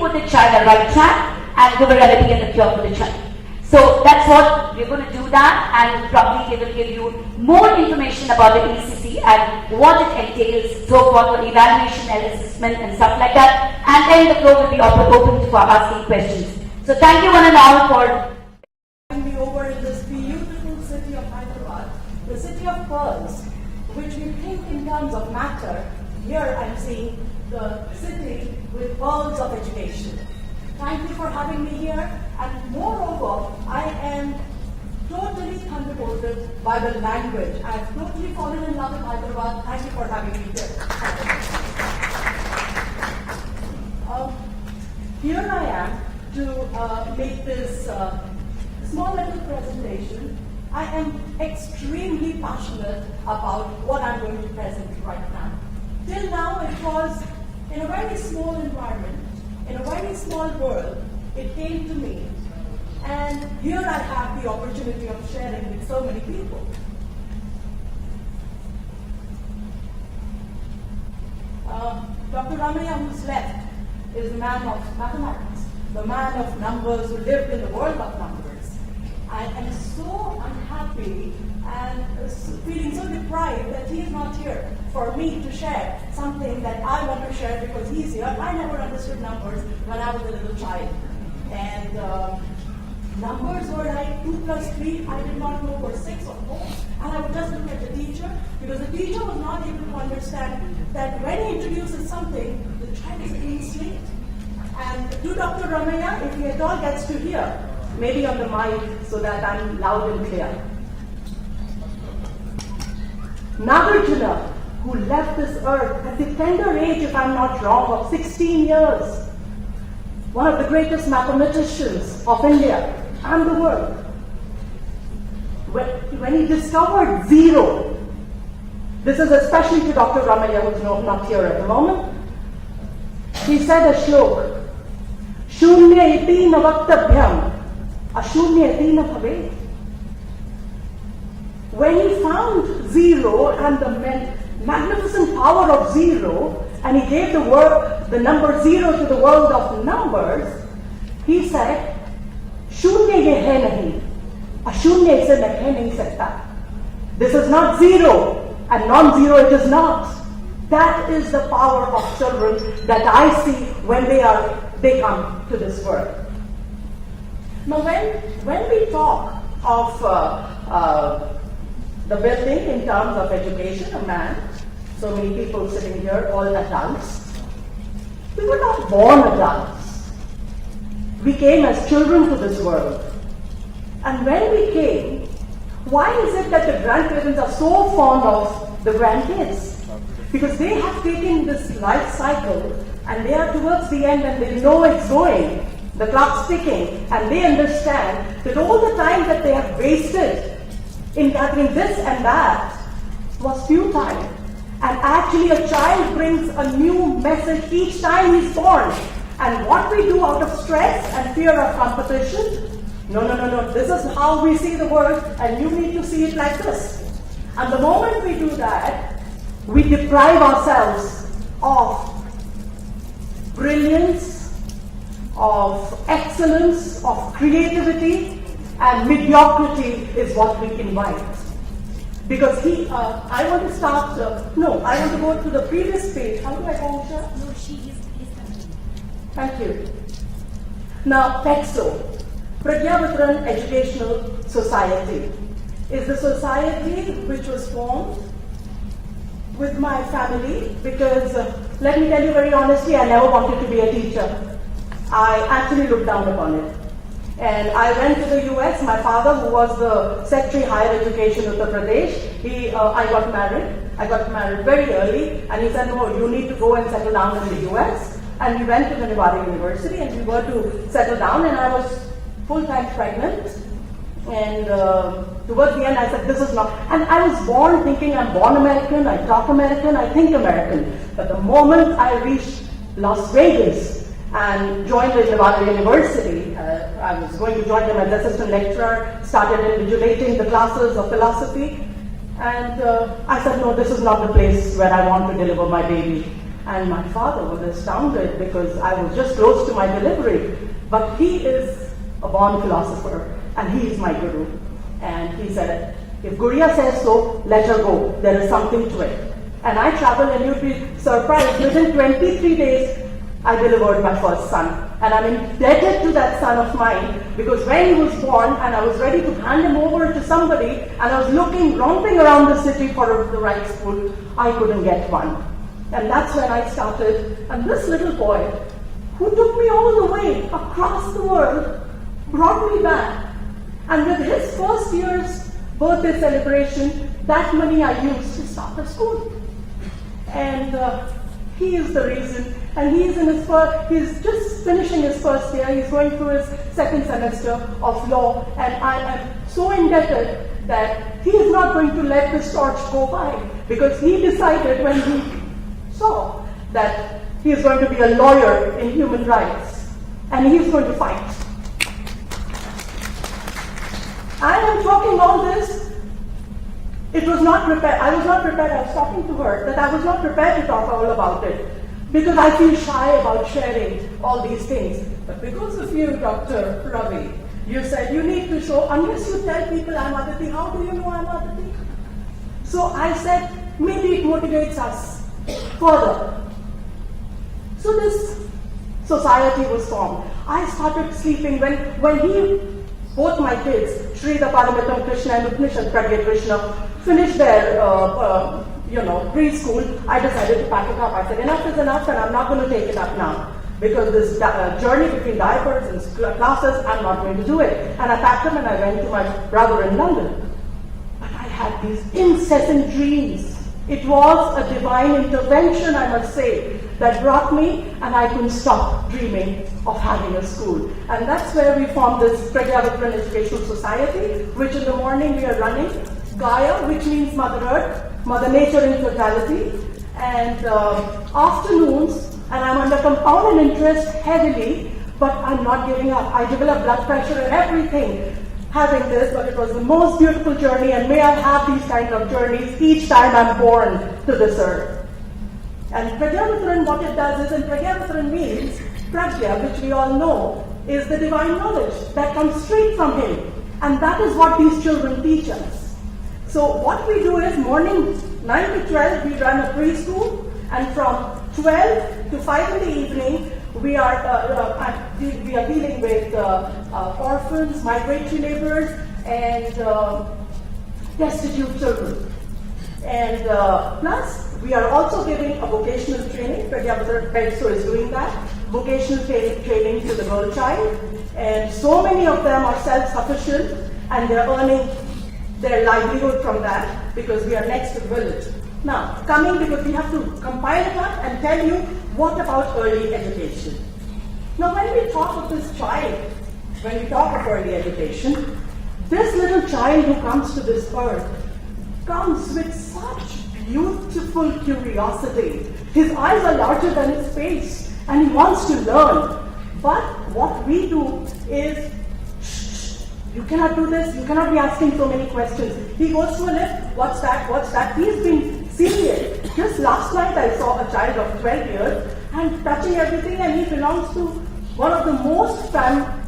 put the child on the right track and give a remedy and the cure for the child. So that's what we're going to do that, and probably they will give you more information about the ECC and what it entails, so forth, on evaluation and assessment and stuff like that. And then the floor will be open for asking questions. So thank you one and all for having me over in this beautiful city of Hyderabad, the city of pearls, which we think in terms of matter. Here I'm seeing the city with pearls of education. Thank you for having me here, and moreover, I am totally thunderbolted by the language. I have totally fallen in love with Hyderabad. Thank you for having me here. Here I am to make this small little presentation. I am extremely passionate about what I'm going to present right now. Till now, it was in a very small environment, in a very small world. It came to me, and here I have the opportunity of sharing with so many people. Dr. Ramaiah, who's left, is the man of mathematics, the man of numbers who lived in the world of numbers. I am so unhappy and feeling so deprived that he is not here for me to share something that I want to share because he's here. I never understood numbers when I was a little child. And numbers were like 2 plus 3, I did not know were 6 or 4. And I would just look at the teacher, because the teacher was not able to understand that when he introduces something, the child is being slate. And to Dr. Ramaiah, if he at all gets to hear, maybe on the mic so that I'm loud and clear. Nagarjuna, who left this earth at the tender age, if I'm not wrong, of 16 years, one of the greatest mathematicians of India and the world. When he discovered zero, this is especially to Dr. Ramaiah, who's not here at the moment, he said a shlok, Shunya iti navaktabhyam, ashunya iti bhavet. When he found zero and the magnificent power of zero, and he gave the number zero to the world of numbers, he said, Shunya ye hai nahi, ashunya ise nahi nahi sakta. This is not zero, and non-zero it is not. That is the power of children that I see when they come to this world. Now, when we talk of the building in terms of education, a man, so many people sitting here, all adults, we were not born adults. We came as children to this world. And when we came, why is it that the grandparents are so fond of the grandkids? Because they have taken this life cycle and they are towards the end and they know it's going. The clock's ticking, and they understand that all the time that they have wasted in gathering this and that was futile. And actually a child brings a new message each time he's born. And what we do out of stress and fear of competition, no, this is how we see the world and you need to see it like this. And the moment we do that, we deprive ourselves of brilliance, of excellence, of creativity, and mediocrity is what we invite. Because I want to start, I want to go to the previous page. How do I go, Usha? No, she is coming. Thank you. Now, PEXO, Pragyavatran Educational Society, is the society which was formed with my family because, let me tell you very honestly, I never wanted to be a teacher. I actually looked down upon it. And I went to the US. My father, who was the Secretary Higher Education of Uttar Pradesh, I got married. I got married very early, and he said, no, you need to go and settle down in the US. And we went to the Nevada University, and we were to settle down, and I was full-time pregnant. And towards the end, I said, this is not. And I was born thinking I'm born American, I talk American, I think American. But the moment I reached Las Vegas and joined the Nevada University, I was going to join them as assistant lecturer, started invigilating the classes of philosophy. And I said, no, this is not the place where I want to deliver my baby. And my father was astounded because I was just close to my delivery. But he is a born philosopher and he is my guru. And he said, if Guria says so, let her go. There is something to it. And I traveled, and you'd be surprised, within 23 days, I delivered my first son. And I'm indebted to that son of mine because when he was born and I was ready to hand him over to somebody and I was romping around the city for the right school, I couldn't get one. And that's when I started. And this little boy, who took me all the way across the world, brought me back. And with his first year's birthday celebration, that money I used to start a school. And he is the reason. And he's just finishing his first year. He's going through his second semester of law. And I am so indebted that he is not going to let this torch go by, because he decided when he saw that he is going to be a lawyer in human rights, and he is going to fight. I am talking all this. It was not prepared. I was not prepared. I was talking to her that I was not prepared to talk all about it, because I feel shy about sharing all these things. But because of you, Dr. Ravi, you said you need to show, unless you tell people I'm Aditi, how do you know I'm Aditi? So I said, maybe it motivates us further. So this society was formed. I started sleeping when both my kids, Shrida Paramitam Krishna and Upnishad Pragya Krishna, finished their preschool. I decided to pack it up. I said, enough is enough, and I'm not going to take it up now. Because this journey between diapers and classes, I'm not going to do it. And I packed them and I went to my brother in London. But I had these incessant dreams. It was a divine intervention, I must say, that brought me, and I couldn't stop dreaming of having a school. And that's where we formed this Pragyavitran Educational Society, which in the morning we are running. Gaia, which means Mother Earth, Mother Nature in totality. And afternoons, and I'm under compounded interest heavily, but I'm not giving up. I developed blood pressure and everything having this, but it was the most beautiful journey, and may I have these kind of journeys each time I'm born to this earth. And Pragyavitran, what it does is, and Pragyavitran means, Pragya, which we all know, is the divine knowledge that comes straight from him. And that is what these children teach us. So what we do is, morning 9 to 12, we run a preschool, and from 12 to 5 in the evening, we are dealing with orphans, migratory laborers, and destitute children. And plus, we are also giving a vocational training. Pragyavitran Pedso is doing that. Vocational training to the girl child. And so many of them are self-sufficient, and they're earning their livelihood from that, because we are next to the village. Now, because we have to compile it up and tell you what about early education. Now, when we talk of this child, when we talk of early education, this little child who comes to this earth comes with such beautiful curiosity. His eyes are larger than his face, and he wants to learn. But what we do is, you cannot do this, you cannot be asking so many questions. He goes to a lift, what's that, what's that? He's been seeing it. Just last night I saw a child of 12 years and touching everything, and he belongs to one of the most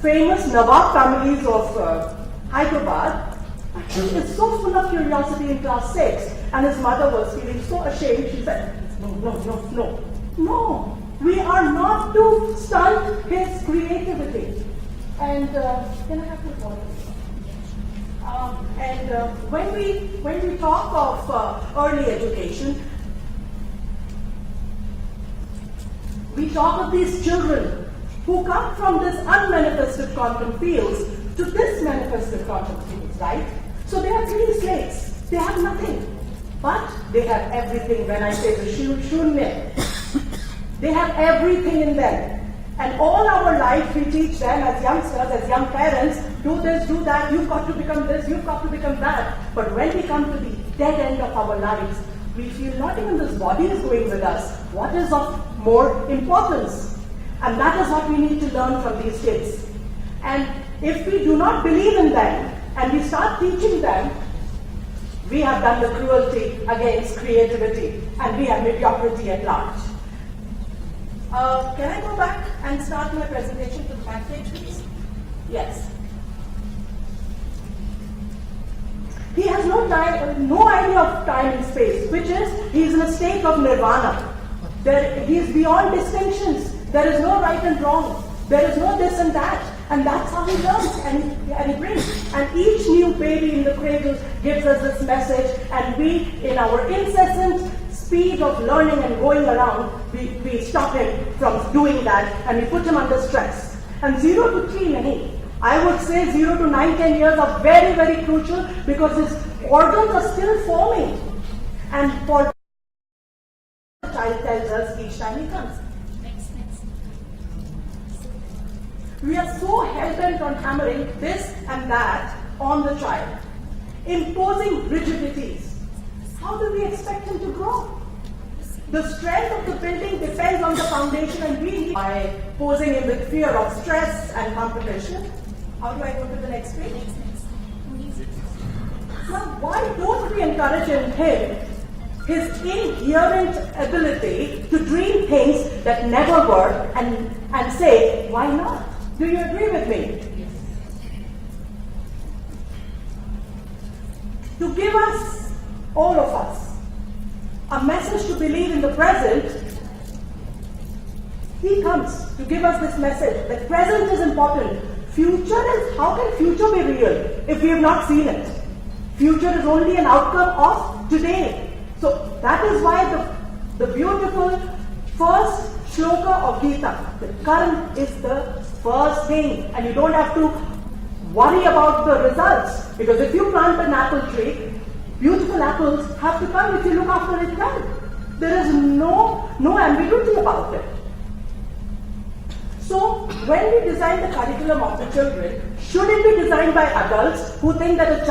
famous Nawab families of Hyderabad. He is so full of curiosity in class 6, and his mother was feeling so ashamed. She said, no, we are not to stunt his creativity. And can I have the water? When we talk of early education, we talk of these children who come from this unmanifested quantum fields to this manifested quantum fields, right? So they are clean slates. They have nothing, but they have everything. When I say the shunya, they have everything in them. And all our life we teach them as youngsters, as young parents, do this, do that, you've got to become this, you've got to become that. But when we come to the dead end of our lives, we feel not even this body is going with us. What is of more importance? And that is what we need to learn from these kids. And if we do not believe in them, and we start teaching them, we have done the cruelty against creativity, and we have mediocrity at large. Can I go back and start my presentation to the back page, please? Yes. He has no time, no idea of time and space, which is he is in a state of nirvana. He is beyond distinctions. There is no right and wrong. There is no this and that. And that's how he learns and he brings. And each new baby in the cradle gives us this message, and we, in our incessant speed of learning and going around, we stop him from doing that, and we put him under stress. And 0 to 3, nahi. I would say 0 to 9, 10 years are very, very crucial because his organs are still forming. And for the child tells us each time he comes. We are so hell-bent on hammering this and that on the child, imposing rigidities. How do we expect him to grow? The strength of the building depends on the foundation, and we need by posing him with fear of stress and competition. How do I go to the next page? Now, why don't we encourage in him his inherent ability to dream things that never were and say, why not? Do you agree with me? Yes. To give us, all of us, a message to believe in the present, he comes to give us this message that present is important. Future is, how can future be real if we have not seen it? Future is only an outcome of today. So that is why the beautiful first shloka of Gita, the current is the first thing, and you don't have to worry about the results, because if you plant an apple tree, beautiful apples have to come if you look after it well. There is no ambiguity about it. So when we design the curriculum of the children, should it be designed by adults who think that a